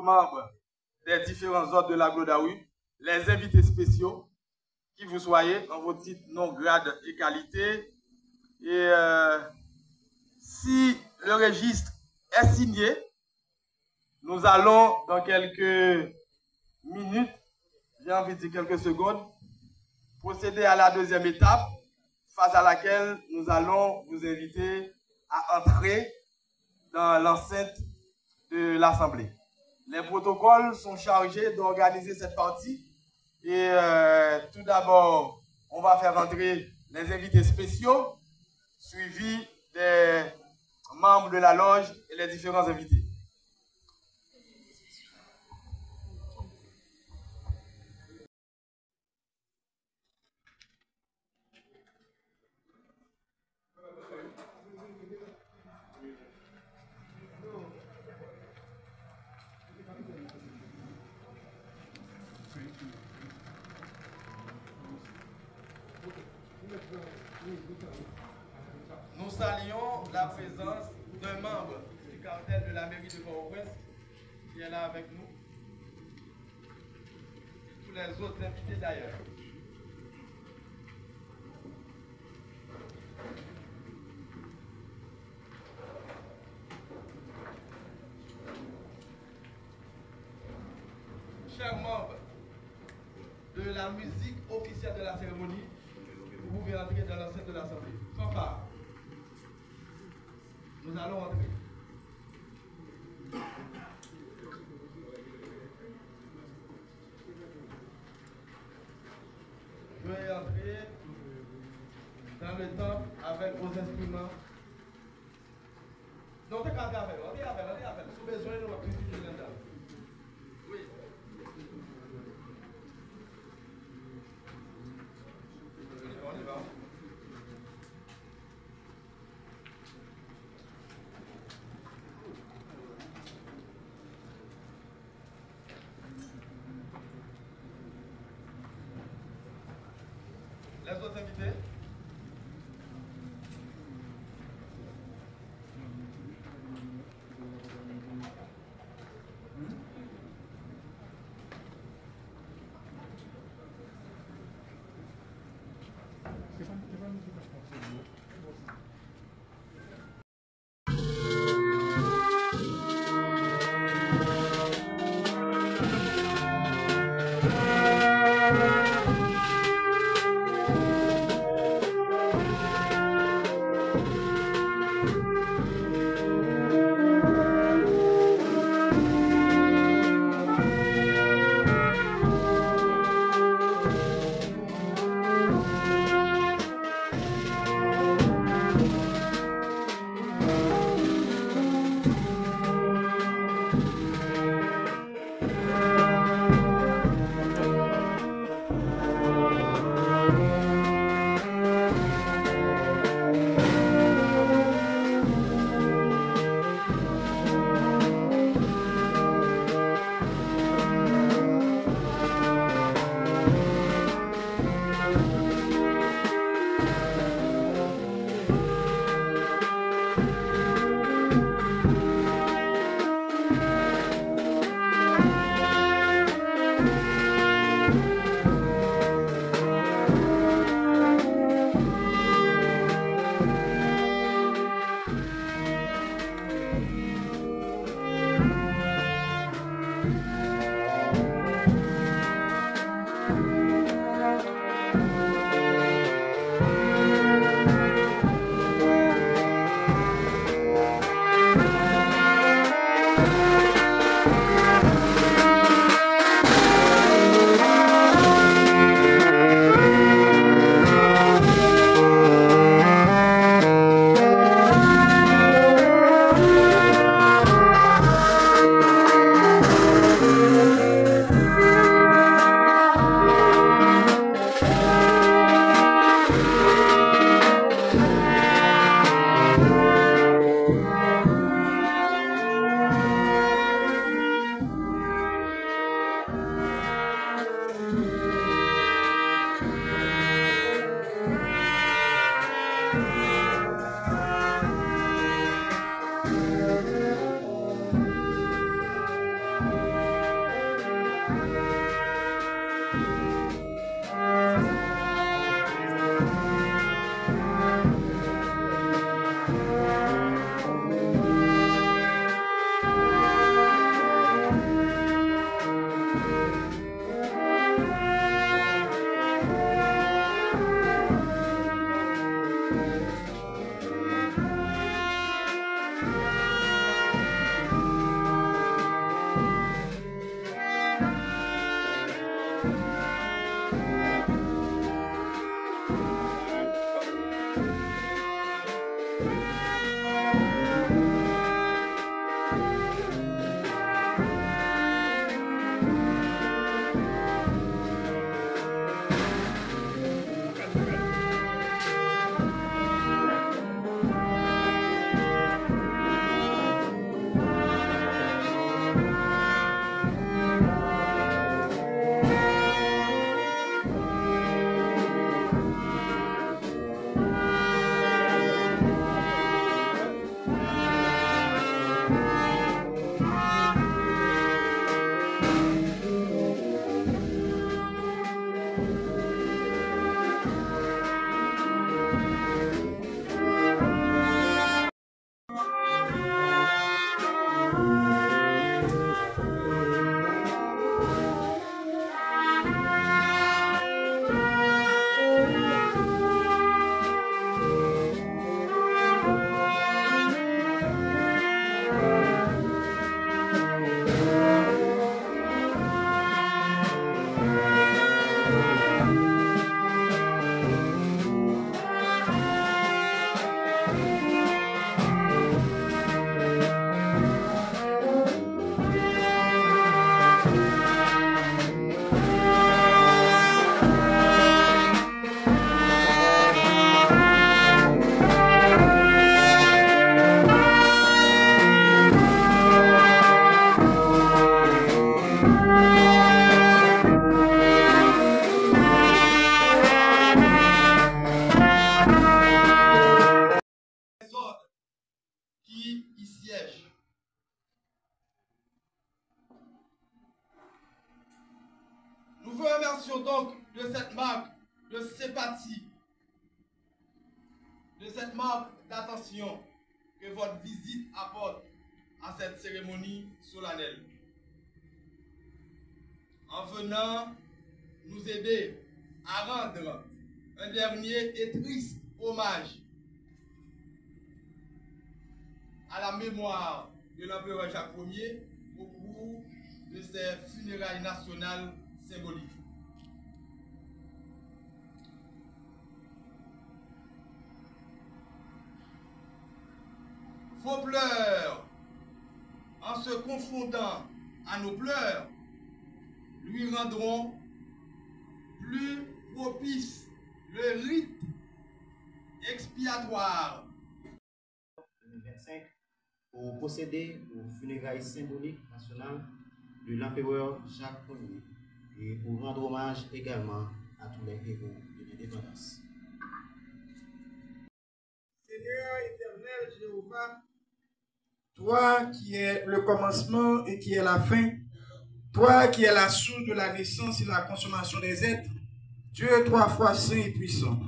membres des différents ordres de la Glodaoui, les invités spéciaux, qui vous soyez, en vos titres, noms, grades et qualités. Et si le registre est signé, nous allons, dans quelques minutes, j'ai envie de dire quelques secondes, procéder à la deuxième étape, face à laquelle nous allons vous inviter à entrer dans l'enceinte de l'Assemblée. Les protocoles sont chargés d'organiser cette partie. Et tout d'abord, on va faire entrer les invités spéciaux, suivis des membres de la loge et les différents invités. Nous saluons la présence d'un membre du cartel de la mairie de Port-au-Prince qui est là avec nous. Et tous les autres invités d'ailleurs. Chers membres de la musique officielle de la cérémonie, vous pouvez entrer dans l'enceinte de l'Assemblée. Fanfare. Nous allons entrer. Veuillez entrer dans le temple avec vos instruments. Non, t'es qu'à faire, on est à faire. Sous besoin de notre critique de l'Inde. Oui. On y va. Les autres invités. cette marque d'attention que votre visite apporte à cette cérémonie solennelle. En venant nous aider à rendre un dernier et triste hommage à la mémoire de l'empereur Jacques Ier au cours de ses funérailles nationales symboliques. Vos pleurs, en se confondant à nos pleurs, lui rendront plus propice le rite expiatoire 2025 pour procéder aux funérailles symboliques nationales de l'empereur Jacques Ier et pour rendre hommage également à tous les héros de l'indépendance. Seigneur éternel Jéhovah, toi qui es le commencement et qui es la fin, toi qui es la source de la naissance et de la consommation des êtres, Dieu trois fois saint et puissant,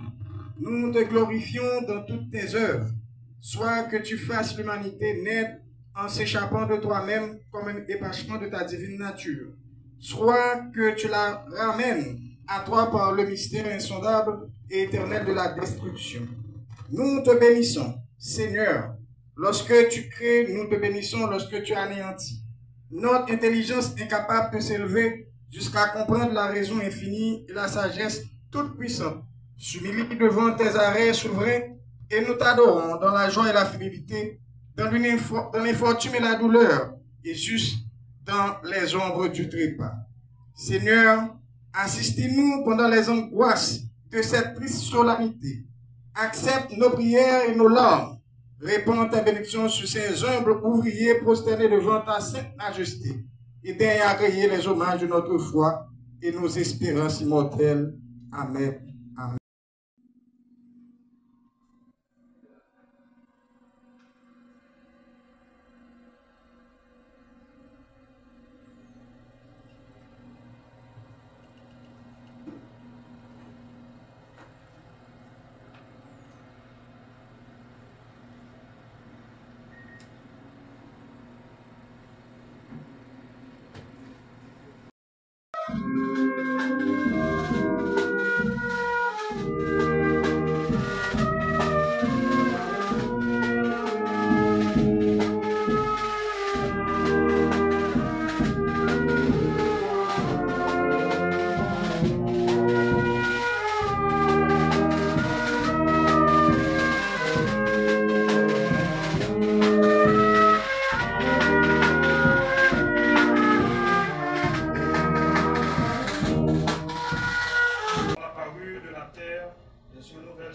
nous te glorifions dans toutes tes œuvres, soit que tu fasses l'humanité naître en s'échappant de toi-même comme un épachement de ta divine nature, soit que tu la ramènes à toi par le mystère insondable et éternel de la destruction. Nous te bénissons, Seigneur. Lorsque tu crées, nous te bénissons lorsque tu anéantis. Notre intelligence incapable de s'élever jusqu'à comprendre la raison infinie et la sagesse toute puissante s'humilie devant tes arrêts souverains et nous t'adorons dans la joie et la fidélité, dans l'infortune et la douleur et juste dans les ombres du trépas. Seigneur, assistez-nous pendant les angoisses de cette triste solennité. Accepte nos prières et nos larmes. Répands ta bénédiction sur ces humbles ouvriers prosternés devant ta sainte majesté et daigne agréer les hommages de notre foi et nos espérances immortelles. Amen. Amen.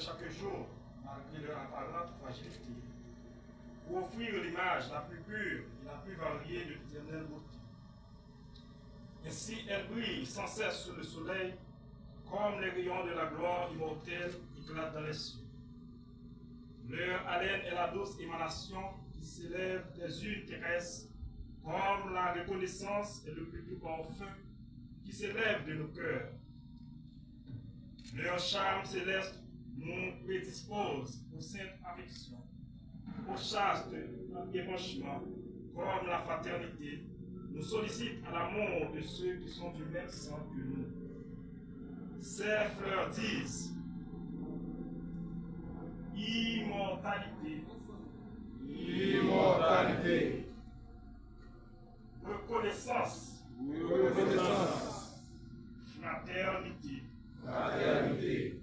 Chaque jour, malgré leur apparente fragilité, pour offrir l'image la plus pure et la plus variée de l'éternelle beauté. Ainsi, elle brille sans cesse sous le soleil, comme les rayons de la gloire immortelle éclatent dans les cieux. Leur haleine est la douce émanation qui s'élève des unes terrestres, comme la reconnaissance est le plus doux parfum qui s'élève de nos cœurs. Leur charme céleste nous prédispose aux saintes affections, au chaste épanchement, comme la fraternité, nous sollicite à l'amour de ceux qui sont du même sang que nous. Ces fleurs disent immortalité, immortalité, reconnaissance, reconnaissance, fraternité, fraternité,